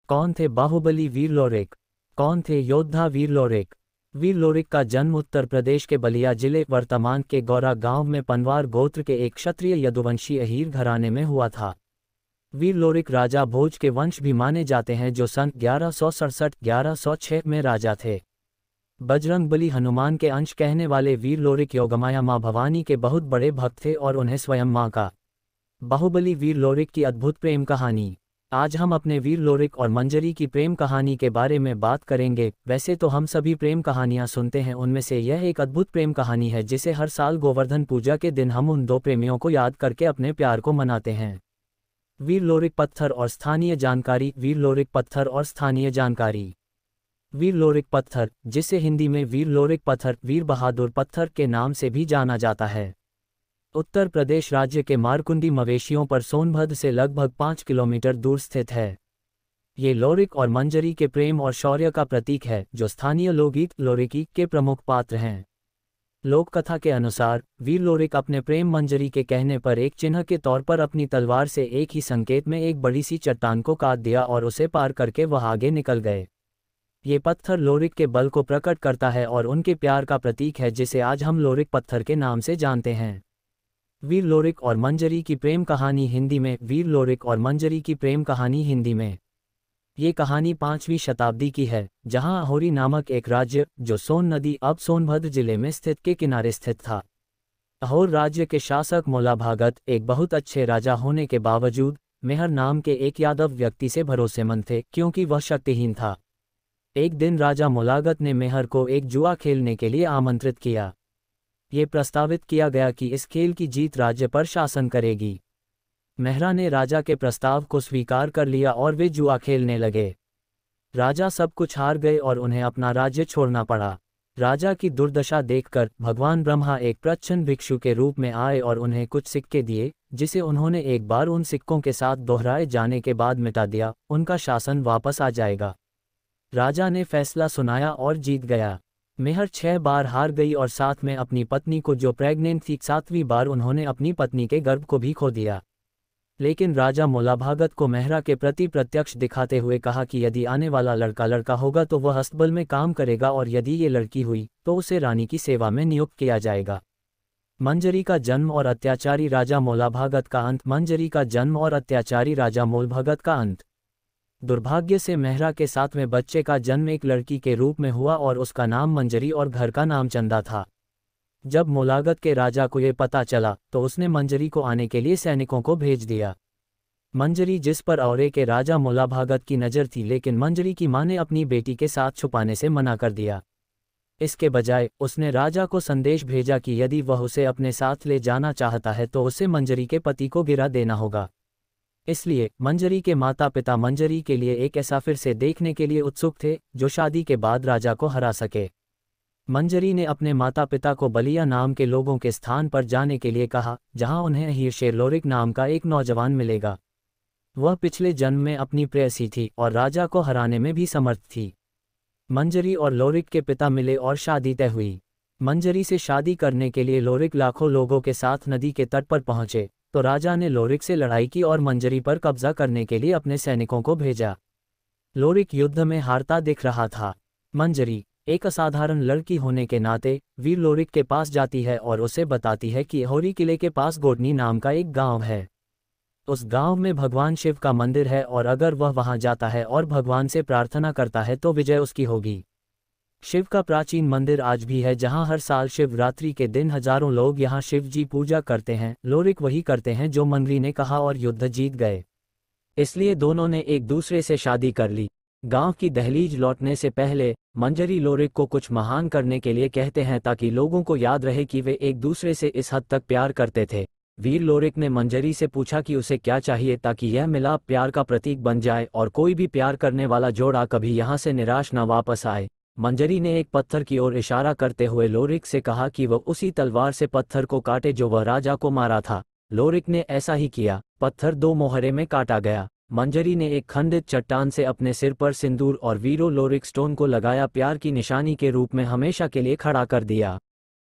कौन थे बाहुबली वीर लोरिक? कौन थे योद्धा वीर लोरिक? वीर लोरिक का जन्म उत्तर प्रदेश के बलिया जिले वर्तमान के गौरा गांव में पनवार गोत्र के एक क्षत्रिय यदुवंशी अहीर घराने में हुआ था। वीर लोरिक राजा भोज के वंश भी माने जाते हैं, जो सन 1167-1106 में राजा थे। बजरंगबली हनुमान के अंश कहने वाले वीर लोरिक योगमाया मां भवानी के बहुत बड़े भक्त थे और उन्हें स्वयं मां का बाहुबली वीर लोरिक की अद्भुत प्रेम कहानी। आज हम अपने वीर लोरिक और मंजरी की प्रेम कहानी के बारे में बात करेंगे। वैसे तो हम सभी प्रेम कहानियां सुनते हैं, उनमें से यह एक अद्भुत प्रेम कहानी है जिसे हर साल गोवर्धन पूजा के दिन हम उन दो प्रेमियों को याद करके अपने प्यार को मनाते हैं। वीर लोरिक पत्थर और स्थानीय जानकारी। वीर लोरिक पत्थर और स्थानीय जानकारी। वीर लोरिक पत्थर, जिसे हिंदी में वीर लोरिक पत्थर, वीर बहादुर पत्थर के नाम से भी जाना जाता है, उत्तर प्रदेश राज्य के मारकुंडी मवेशियों पर सोनभद्र से लगभग 5 किलोमीटर दूर स्थित है। ये लोरिक और मंजरी के प्रेम और शौर्य का प्रतीक है, जो स्थानीय लोकगीत लोरिकी के प्रमुख पात्र हैं। लोक कथा के अनुसार वीर लोरिक अपने प्रेम मंजरी के कहने पर एक चिन्ह के तौर पर अपनी तलवार से एक ही संकेत में एक बड़ी सी चट्टान को काट दिया और उसे पार करके वह आगे निकल गए। ये पत्थर लोरिक के बल को प्रकट करता है और उनके प्यार का प्रतीक है, जिसे आज हम लोरिक पत्थर के नाम से जानते हैं। वीर लोरिक और मंजरी की प्रेम कहानी हिंदी में। वीर लोरिक और मंजरी की प्रेम कहानी हिंदी में। ये कहानी 5वीं शताब्दी की है, जहां अहोरी नामक एक राज्य, जो सोन नदी अब सोनभद्र जिले में स्थित के किनारे स्थित था। अहोर राज्य के शासक मोलाभागत एक बहुत अच्छे राजा होने के बावजूद मेहर नाम के एक यादव व्यक्ति से भरोसेमंद थे, क्योंकि वह शक्तिहीन था। एक दिन राजा मोलागत ने मेहर को एक जुआ खेलने के लिए आमंत्रित किया। ये प्रस्तावित किया गया कि इस खेल की जीत राज्य पर शासन करेगी। मेहरा ने राजा के प्रस्ताव को स्वीकार कर लिया और वे जुआ खेलने लगे। राजा सब कुछ हार गए और उन्हें अपना राज्य छोड़ना पड़ा। राजा की दुर्दशा देखकर भगवान ब्रह्मा एक प्रच्छन्न भिक्षु के रूप में आए और उन्हें कुछ सिक्के दिए, जिसे उन्होंने एक बार उन सिक्कों के साथ दोहराए जाने के बाद मिटा दिया। उनका शासन वापस आ जाएगा। राजा ने फैसला सुनाया और जीत गया। मेहर 6 बार हार गई और साथ में अपनी पत्नी को, जो प्रेग्नेंट थी। 7वीं बार उन्होंने अपनी पत्नी के गर्भ को भी खो दिया। लेकिन राजा मोलाभागत को मेहरा के प्रति प्रत्यक्ष दिखाते हुए कहा कि यदि आने वाला लड़का लड़का होगा तो वह हस्तबल में काम करेगा, और यदि ये लड़की हुई तो उसे रानी की सेवा में नियुक्त किया जाएगा। मंजरी का जन्म और अत्याचारी राजा मोलाभागत का अंत। मंजरी का जन्म और अत्याचारी राजा मोलभगत का अंत। दुर्भाग्य से मेहरा के 7वें बच्चे का जन्म एक लड़की के रूप में हुआ और उसका नाम मंजरी और घर का नाम चंदा था। जब मोलागत के राजा को ये पता चला तो उसने मंजरी को आने के लिए सैनिकों को भेज दिया। मंजरी, जिस पर औरे के राजा मोलाभागत की नज़र थी, लेकिन मंजरी की मां ने अपनी बेटी के साथ छुपाने से मना कर दिया। इसके बजाय उसने राजा को संदेश भेजा कि यदि वह उसे अपने साथ ले जाना चाहता है तो उसे मंजरी के पति को गिरा देना होगा। इसलिए मंजरी के माता पिता मंजरी के लिए एक ऐसा फिर से देखने के लिए उत्सुक थे, जो शादी के बाद राजा को हरा सके। मंजरी ने अपने माता पिता को बलिया नाम के लोगों के स्थान पर जाने के लिए कहा, जहां उन्हें अहीर शेर लोरिक नाम का एक नौजवान मिलेगा। वह पिछले जन्म में अपनी प्रेयसी थी और राजा को हराने में भी समर्थ थी। मंजरी और लोरिक के पिता मिले और शादी तय हुई। मंजरी से शादी करने के लिए लोरिक लाखों लोगों के साथ नदी के तट पर पहुंचे, तो राजा ने लोरिक से लड़ाई की और मंजरी पर कब्जा करने के लिए अपने सैनिकों को भेजा। लोरिक युद्ध में हारता दिख रहा था। मंजरी, एक असाधारण लड़की होने के नाते, वीर लोरिक के पास जाती है और उसे बताती है कि अहोरी किले के पास गोडनी नाम का एक गांव है। उस गांव में भगवान शिव का मंदिर है और अगर वह वहां जाता है और भगवान से प्रार्थना करता है तो विजय उसकी होगी। शिव का प्राचीन मंदिर आज भी है, जहां हर साल शिवरात्रि के दिन हजारों लोग यहां शिव जी पूजा करते हैं। लोरिक वही करते हैं जो मंजरी ने कहा और युद्ध जीत गए। इसलिए दोनों ने एक दूसरे से शादी कर ली। गांव की दहलीज लौटने से पहले मंजरी लोरिक को कुछ महान करने के लिए कहते हैं, ताकि लोगों को याद रहे कि वे एक दूसरे से इस हद तक प्यार करते थे। वीर लोरिक ने मंजरी से पूछा कि उसे क्या चाहिए ताकि यह मिलाप प्यार का प्रतीक बन जाए और कोई भी प्यार करने वाला जोड़ा कभी यहाँ से निराश न वापस आए। मंजरी ने एक पत्थर की ओर इशारा करते हुए लोरिक से कहा कि वह उसी तलवार से पत्थर को काटे जो वह राजा को मारा था। लोरिक ने ऐसा ही किया। पत्थर 2 मोहरे में काटा गया। मंजरी ने एक खंडित चट्टान से अपने सिर पर सिंदूर और वीरो लोरिक स्टोन को लगाया, प्यार की निशानी के रूप में हमेशा के लिए खड़ा कर दिया।